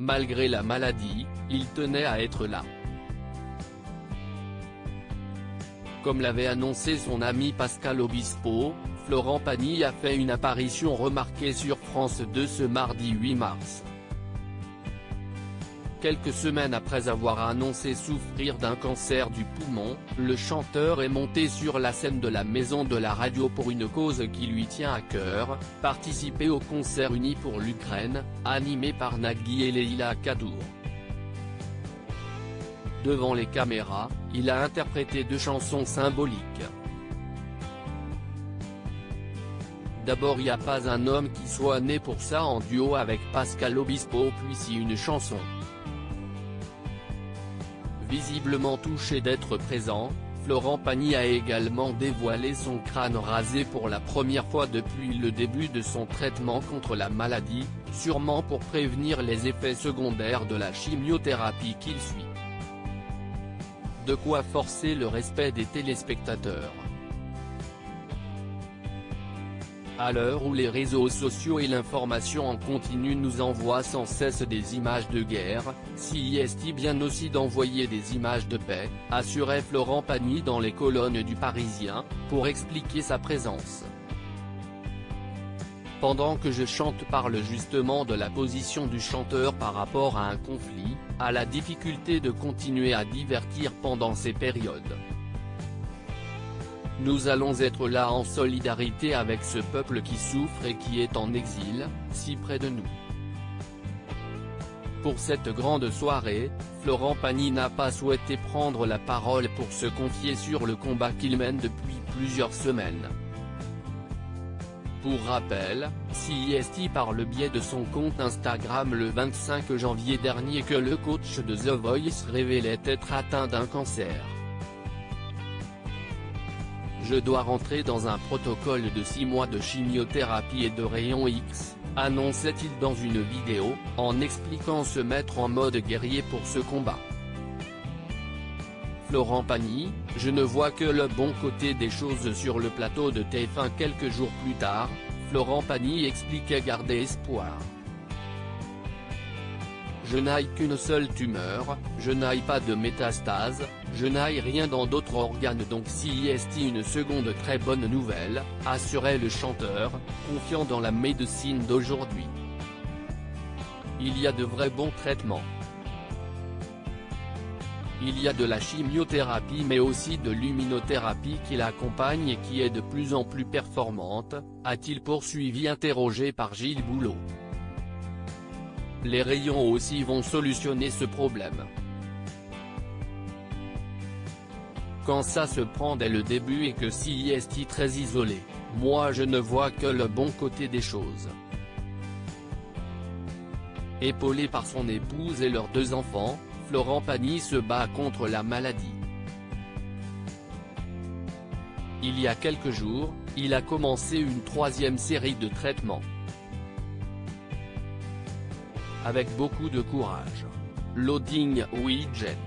Malgré la maladie, il tenait à être là. Comme l'avait annoncé son ami Pascal Obispo, Florent Pagny a fait une apparition remarquée sur France 2 ce mardi 8 mars. Quelques semaines après avoir annoncé souffrir d'un cancer du poumon, le chanteur est monté sur la scène de la Maison de la Radio pour une cause qui lui tient à cœur, participer au concert uni pour l'Ukraine, animé par Nagui et Leïla Kadour. Devant les caméras, il a interprété 2 chansons symboliques. D'abord, y a pas un homme qui soit né pour ça en duo avec Pascal Obispo, puis si une chanson. Visiblement touché d'être présent, Florent Pagny a également dévoilé son crâne rasé pour la première fois depuis le début de son traitement contre la maladie, sûrement pour prévenir les effets secondaires de la chimiothérapie qu'il suit. De quoi forcer le respect des téléspectateurs. À l'heure où les réseaux sociaux et l'information en continu nous envoient sans cesse des images de guerre, si est bien aussi d'envoyer des images de paix, assurait Florent Pagny dans les colonnes du Parisien, pour expliquer sa présence. Pendant que je chante parle justement de la position du chanteur par rapport à un conflit, à la difficulté de continuer à divertir pendant ces périodes. Nous allons être là en solidarité avec ce peuple qui souffre et qui est en exil, si près de nous. Pour cette grande soirée, Florent Pagny n'a pas souhaité prendre la parole pour se confier sur le combat qu'il mène depuis plusieurs semaines. Pour rappel, CIST par le biais de son compte Instagram le 25 janvier dernier que le coach de The Voice révélait être atteint d'un cancer. Je dois rentrer dans un protocole de 6 mois de chimiothérapie et de rayons X, annonçait-il dans une vidéo, en expliquant se mettre en mode guerrier pour ce combat. Florent Pagny, je ne vois que le bon côté des choses sur le plateau de TF1 quelques jours plus tard, Florent Pagny expliquait garder espoir. Je n'aille qu'une seule tumeur, je n'aille pas de métastase, je n'aille rien dans d'autres organes donc si est une seconde très bonne nouvelle, assurait le chanteur, confiant dans la médecine d'aujourd'hui. Il y a de vrais bons traitements. Il y a de la chimiothérapie mais aussi de l'immunothérapie qui l'accompagne et qui est de plus en plus performante, a-t-il poursuivi interrogé par Gilles Boulot. Les rayons aussi vont solutionner ce problème. Quand ça se prend dès le début et que si est très isolé, moi je ne vois que le bon côté des choses. Épaulé par son épouse et leurs 2 enfants, Florent Pagny se bat contre la maladie. Il y a quelques jours, il a commencé une 3e série de traitements. Avec beaucoup de courage. Loading Widget.